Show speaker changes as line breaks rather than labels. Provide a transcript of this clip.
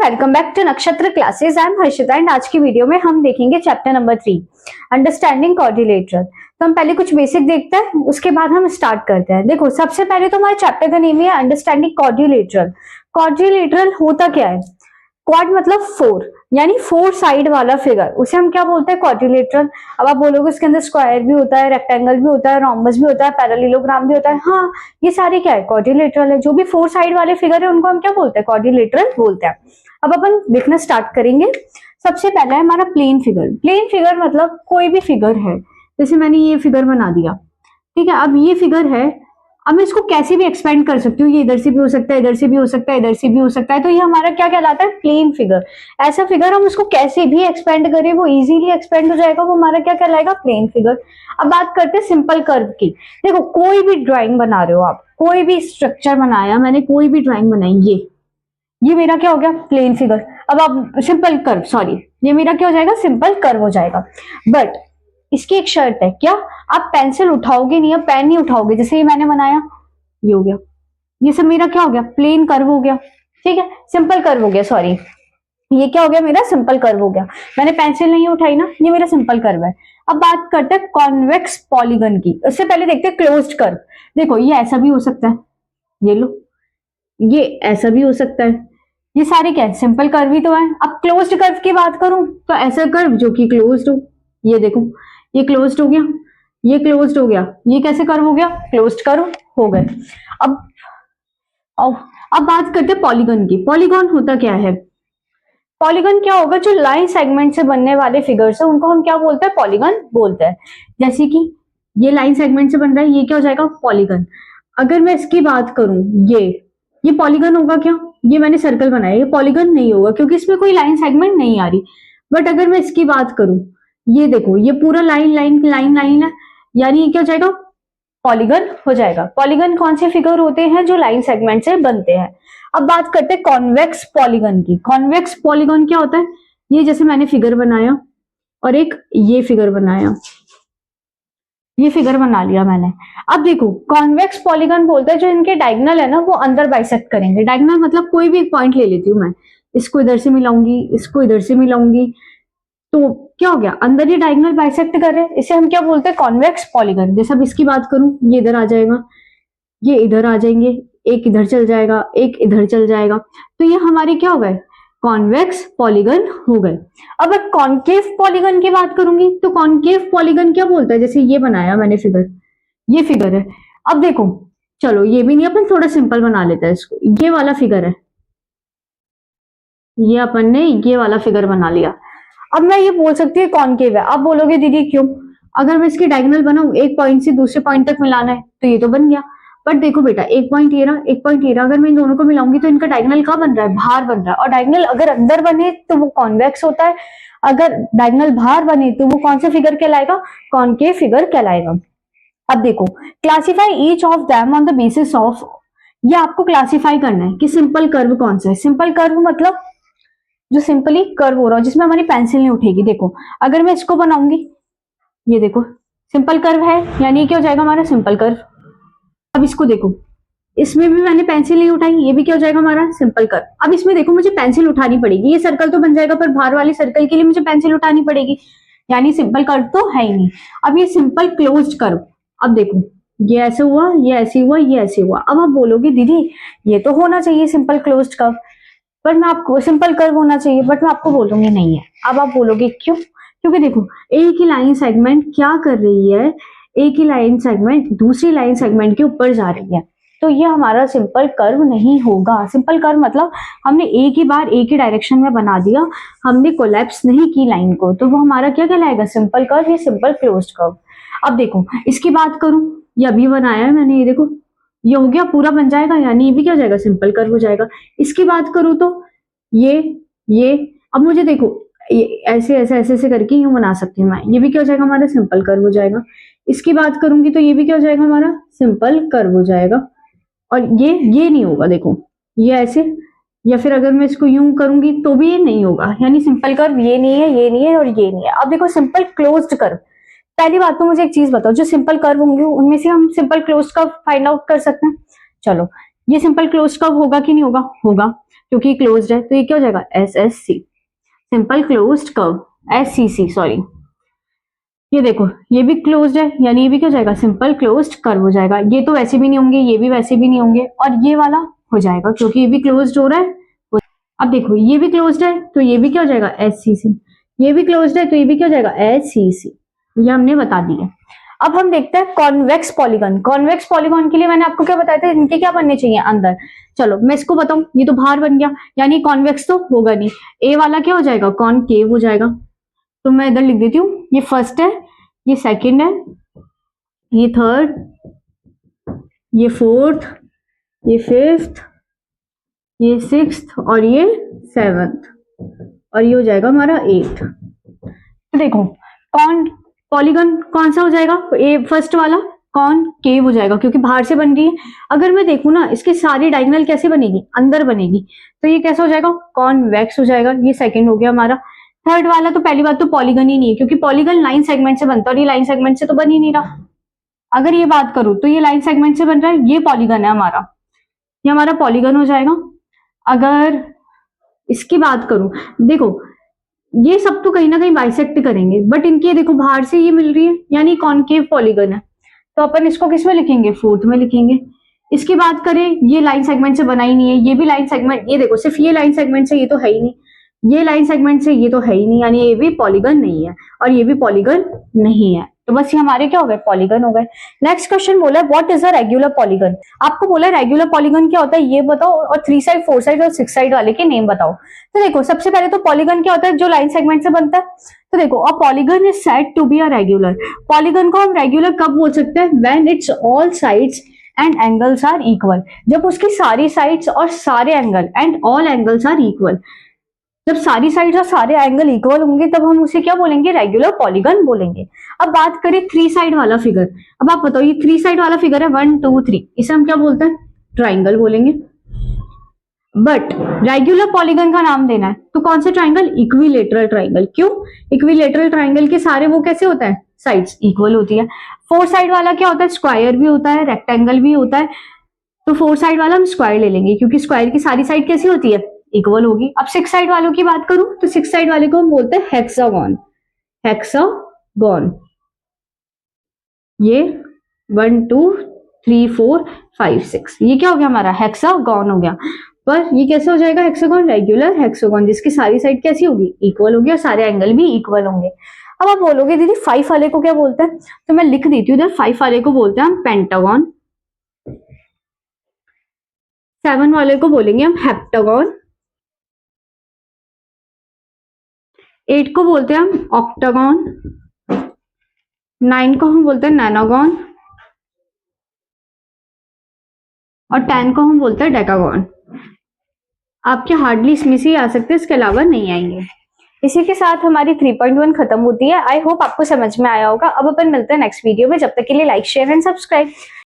Welcome back to नक्षत्र classes. I am Harshita and आज की वीडियो में हम देखेंगे चैप्टर नंबर 3 अंडरस्टैंडिंग क्वाड्रिलेटरल। तो हम पहले कुछ बेसिक देखते हैं, उसके बाद हम स्टार्ट करते हैं। देखो, सबसे पहले तो हमारे चैप्टर का नेम है अंडरस्टैंडिंग क्वाड्रिलेटरल। क्वाड्रिलेटरल होता क्या है? क्वाड मतलब 4, यानी 4 साइड वाला फिगर, उसे हम क्या बोलते हैं? क्वाड्रिलेटरल। अब आप बोलोगे उसके अंदर स्क्वायर भी होता है, रेक्टेंगल भी होता है, रोम्बस भी होता है, पैरेललोग्राम भी होता है। हाँ, ये सारे क्या है? क्वाड्रिलेटरल है। जो भी 4 साइड वाले फिगर है उनको हम क्या बोलते हैं? क्वाड्रिलेटरल बोलते हैं। अब अपन देखना स्टार्ट करेंगे। सबसे पहला है हमारा प्लेन फिगर। प्लेन फिगर मतलब कोई भी फिगर है, जैसे मैंने ये फिगर बना दिया, ठीक है। अब ये फिगर है, अब मैं इसको कैसे भी एक्सपेंड कर सकती हूँ। ये इधर से भी हो सकता है, इधर से भी हो सकता है, इधर से भी हो सकता है। तो ये हमारा क्या कहलाता है? Plane figure. ऐसा फिगर हम उसको कैसे भी एक्सपेंड करें वो इजीली एक्सपेंड हो जाएगा, वो हमारा क्या कहलाएगा? Plane figure. अब बात करते हैं सिंपल कर्व की। देखो, कोई भी ड्राइंग बना रहे हो आप, कोई भी स्ट्रक्चर बनाया, मैंने कोई भी ड्राइंग बनाई, ये मेरा क्या हो गया? Plane figure. अब आप सिंपल कर्व, सॉरी, ये मेरा क्या हो जाएगा? सिंपल कर्व हो जाएगा। बट इसकी एक शर्त है, क्या? आप पेंसिल उठाओगे नहीं या पेन नहीं उठाओगे। जैसे ये मैंने बनाया, ये हो गया, ये सब मेरा क्या हो गया? प्लेन कर्व हो गया, ठीक है, सिंपल कर्व हो गया। सॉरी, ये क्या हो गया? मेरा सिंपल कर्व हो गया। मैंने पेंसिल नहीं उठाई ना, ये मेरा सिंपल कर्व है। अब बात करते हैं कॉन्वेक्स पॉलीगन की। उससे पहले देखते हैं क्लोज्ड कर्व। देखो, ये ऐसा भी हो सकता है, ये लो, ये ऐसा भी हो सकता है। ये सारे क्या है? सिंपल कर्व ही तो है। अब क्लोज्ड कर्व की बात करूं तो ऐसा कर्व जो कि क्लोज्ड हो। ये देखो, ये क्लोज्ड हो गया, ये क्लोज्ड हो गया, ये कैसे कर्व हो गया? क्लोज्ड कर्व हो गए। अब अब बात करते हैं पॉलीगन की। पॉलीगन होता क्या है? पॉलीगन क्या होगा? जो लाइन सेगमेंट से बनने वाले फिगर्स है उनको हम क्या बोलते हैं? पॉलीगन बोलते हैं। जैसे कि ये लाइन सेगमेंट से बन रहा है, ये क्या हो जाएगा? पॉलीगन। अगर मैं इसकी बात करूं, ये पॉलीगन होगा क्या? ये मैंने सर्कल बनाया, ये पॉलीगन नहीं होगा क्योंकि इसमें कोई लाइन सेगमेंट नहीं आ रही। बट अगर मैं इसकी बात करूं, ये देखो, ये पूरा लाइन लाइन लाइन लाइन है, यानी ये क्या हो जाएगा? पॉलीगन हो जाएगा। पॉलीगन कौन से फिगर होते हैं? जो लाइन सेगमेंट से बनते हैं। अब बात करते हैं कॉन्वेक्स पॉलीगन की। कॉन्वेक्स पॉलीगन क्या होता है? ये जैसे मैंने फिगर बनाया और एक ये फिगर बनाया, ये फिगर बना लिया मैंने। अब देखो, कॉन्वेक्स पॉलीगन बोलते हैं जो इनके डायगोनल है ना, वो अंदर बाइसेक्ट करेंगे। डायगोनल मतलब कोई भी एक पॉइंट ले लेती हूँ मैं, इसको इधर से मिलाऊंगी, इसको इधर से मिलाऊंगी, तो क्या हो गया? अंदर ये डायगोनल बाइसेक्ट कर रहे हैं, इसे हम क्या बोलते हैं? Convex polygon. जैसे अब इसकी बात करूं, ये इधर आ जाएगा, ये इधर आ जाएंगे, एक इधर चल जाएगा, एक इधर चल जाएगा, तो ये हमारे क्या हो गए? कॉन्वेक्स पॉलीगन हो गए। अब कॉन्केव पॉलीगन की बात करूंगी तो कॉन्केव पॉलीगन क्या बोलता है? जैसे ये बनाया मैंने फिगर, ये फिगर है। अब देखो, चलो ये भी नहीं, अपन थोड़ा सिंपल बना लेते हैं इसको। ये वाला फिगर है, ये अपन ने ये वाला फिगर बना लिया। अब मैं ये बोल सकती है कॉन्केव है। आप बोलोगे दीदी क्यों? अगर मैं इसकी डायगोनल बनाऊं, एक पॉइंट से दूसरे पॉइंट तक मिलाना है, तो ये तो बन गया। बट देखो बेटा, एक पॉइंट ये रहा, एक पॉइंट ये रहा, अगर मैं इन दोनों को मिलाऊंगी तो इनका डायगोनल कहाँ बन रहा है? बाहर बन रहा है। और डायगोनल अगर अंदर बने तो वो कॉन्वेक्स होता है, अगर डायगोनल बाहर बने तो वो कौन सा फिगर कहलाएगा? कॉन्केव फिगर कहलाएगा। अब देखो, classify each of them on the basis of, ये आपको क्लासीफाई करना है कि सिंपल कर्व कौन सा है। सिंपल कर्व मतलब जो सिंपली कर्व हो रहा हो, जिसमें हमारी पेंसिल नहीं उठेगी। देखो, अगर मैं इसको बनाऊंगी, ये देखो सिंपल कर्व है, यानी क्या हो जाएगा हमारा? Simple curve. अब इसको देखो, इसमें भी मैंने पेंसिल नहीं उठाई, ये भी क्या हो जाएगा हमारा? Simple curve. अब इसमें देखो, मुझे पेंसिल उठानी पड़ेगी, ये सर्कल तो बन जाएगा, पर बाहर वाली सर्कल के लिए मुझे पेंसिल उठानी पड़ेगी, यानी सिंपल कर्व तो है ही नहीं। अब ये सिंपल क्लोज्ड कर्व। अब देखो, ये ऐसे हुआ, ये ऐसे हुआ, ये ऐसे हुआ। अब आप बोलोगे दीदी ये तो होना चाहिए सिंपल क्लोज्ड कर्व, पर मैं आपको सिंपल कर्व होना चाहिए, बट मैं आपको बोलूंगी नहीं है। अब आप बोलोगे क्यों? क्योंकि देखो, एक ही लाइन सेगमेंट क्या कर रही है? एक ही लाइन सेगमेंट दूसरी लाइन सेगमेंट के ऊपर जा रही है, तो ये हमारा सिंपल कर्व नहीं होगा। सिंपल कर्व मतलब हमने एक ही बार एक ही डायरेक्शन में बना दिया, हमने कोलैप्स नहीं की लाइन को, तो वो हमारा क्या कहलाएगा? सिंपल कर्व या सिंपल क्लोज्ड कर्व। अब देखो, इसकी बात करूं, ये अभी बनाया है मैंने, ये देखो, ये हो गया, पूरा बन जाएगा, यानी ये भी क्या हो जाएगा? सिंपल कर्व हो जाएगा। इसकी बात करूं तो ये अब मुझे देखो, ये ऐसे ऐसे ऐसे ऐसे करके यूं बना सकती हूँ मैं, ये भी क्या हो जाएगा? हमारा सिंपल कर्व हो जाएगा। इसकी बात करूंगी तो ये भी क्या हो जाएगा? हमारा सिंपल कर्व हो जाएगा। और ये नहीं होगा, देखो ये ऐसे, या फिर अगर मैं इसको यूं करूंगी तो भी ये नहीं होगा, यानी सिंपल कर्व ये नहीं है, ये नहीं है और ये नहीं है। अब देखो, सिंपल क्लोज्ड कर्व। पहली बात तो मुझे एक चीज बताओ, जो सिंपल कर्व होंगे उनमें से हम simple closed curve find out कर सकते हैं? चलो, ये सिंपल क्लोज्ड कर्व होगा कि नहीं होगा? होगा। क्योंकि क्लोज्ड है, तो ये क्या हो जाएगा S S C, simple closed curve, S C C sorry. ये देखो ये भी क्लोज्ड है, यानी ये भी क्या हो जाएगा सिंपल क्लोज्ड कर्व हो जाएगा। ये तो वैसे भी नहीं होंगे, ये भी वैसे भी नहीं होंगे, और ये वाला हो जाएगा क्योंकि ये भी क्लोज्ड हो रहा है। अब देखो ये भी क्लोज्ड है तो ये भी क्या हो जाएगा एस सी सी, ये भी क्लोज्ड है तो ये भी क्या हो जाएगा एस सी सी, ये हमने बता दिया। अब हम देखते हैं कॉन्वेक्स पॉलीगन। कॉन्वेक्स पॉलीगन के लिए मैंने आपको क्या बताया था, इनके क्या बनने चाहिए अंदर। चलो मैं इसको बताऊं, ये तो बाहर बन गया, यानी कॉन्वेक्स तो होगा नहीं। ए वाला क्या हो जाएगा कॉनकेव हो जाएगा, तो मैं इधर लिख देती हूँ, ये फर्स्ट है, ये सेकंड है, ये थर्ड, ये फोर्थ, ये फिफ्थ, ये सिक्स्थ और ये सेवंथ, और ये हो जाएगा हमारा एट्थ। तो देखो कौन पॉलीगन कौन सा हो जाएगा, ए फर्स्ट वाला कॉनकेव हो जाएगा क्योंकि बाहर से बन रही है। अगर मैं देखूं ना इसकी सारी डायगोनल कैसे बनेगी, अंदर बनेगी, तो ये कैसा हो जाएगा कॉन्वेक्स हो जाएगा। ये सेकंड हो गया हमारा। थर्ड वाला तो पहली बात तो पॉलीगन ही नहीं है क्योंकि पॉलीगन लाइन सेगमेंट से बनता है और ये लाइन सेगमेंट से तो बन ही नहीं रहा। अगर ये बात करूं तो ये लाइन सेगमेंट से बन रहा है, ये पॉलीगन है हमारा, ये हमारा पॉलीगन हो जाएगा। अगर इसकी बात करूं, देखो ये सब तो कहीं ना कहीं बाइसेक्ट करेंगे, बट इनके देखो बाहर से ये मिल रही है यानी कॉनकेव पॉलीगन है, तो अपन इसको किस में लिखेंगे फोर्थ में लिखेंगे। इसकी बात करें ये लाइन सेगमेंट से बना ही नहीं है, ये भी लाइन सेगमेंट, ये देखो सिर्फ ये लाइन सेगमेंट से, ये तो है ही नहीं, ये लाइन सेगमेंट से ये तो है ही नहीं, यानी ये भी पॉलीगन नहीं है और ये भी पॉलीगन नहीं है। तो बस ये हमारे क्या हो गए पॉलीगन हो गए। नेक्स्ट क्वेश्चन बोला है what is a regular polygon. आपको बोला है रेगुलर पॉलीगन क्या होता है ये बताओ, और 3 साइड 4 साइड और 6 साइड वाले के नेम बताओ। तो देखो सबसे पहले तो पॉलीगन क्या होता है, जो लाइन सेगमेंट से बनता है। तो देखो a polygon is said to be a regular. Polygon को हम रेगुलर कब बोल सकते हैं, when its all sides and angles are equal. जब उसकी सारी साइड्स और सारे angle and all angles are equal, जब सारी साइड्स और सारे एंगल इक्वल होंगे तब हम उसे क्या बोलेंगे रेगुलर पॉलीगन बोलेंगे। अब बात करें 3 साइड वाला फिगर। अब आप बताओ ये 3 साइड वाला फिगर है 1 2 3, इसे हम क्या बोलते हैं ट्राइंगल बोलेंगे। बट रेगुलर पॉलीगन का नाम देना है तो कौन सा ट्राइंगल, इक्विलेटरल ट्राइंगल। क्यों, इक्विलेटरल ट्राइंगल के सारे वो कैसे होता है साइड्स इक्वल होती है। 4 साइड वाला क्या होता है, स्क्वायर भी होता है रेक्टेंगल भी होता है, तो 4 साइड वाला हम स्क्वायर ले लेंगे क्योंकि स्क्वायर की सारी साइड कैसी होती है इक्वल होगी। अब 6 साइड वालों की बात करूं तो 6 साइड वाले को हम बोलते हैं हेक्सागोन। हेक्सागोन ये 1 2 3 4 5 6, ये क्या हो गया हमारा हेक्सागोन हो गया। पर ये कैसे हो जाएगा हेक्सागोन, रेगुलर हेक्सागोन जिसकी सारी साइड कैसी होगी इक्वल होगी और सारे एंगल भी इक्वल होंगे। अब आप बोलोगे दीदी 5 वाले को क्या बोलते हैं, तो मैं लिख देती हूँ इधर 5 वाले को बोलते हैं हम पेंटागन, 7 वाले को बोलेंगे हम हेप्टागन, 8 को बोलते हैं हम ऑक्टागन, 9 को हम बोलते हैं नैनोगन और 10 को हम बोलते हैं डेकागन। आपके हार्डली इसमें से ही आ सकते हैं, इसके अलावा नहीं आएंगे। इसी के साथ हमारी 3.1 खत्म होती है। आई होप आपको समझ में आया होगा। अब अपन मिलते हैं नेक्स्ट वीडियो में, जब तक के लिए लाइक शेयर एंड सब्सक्राइब।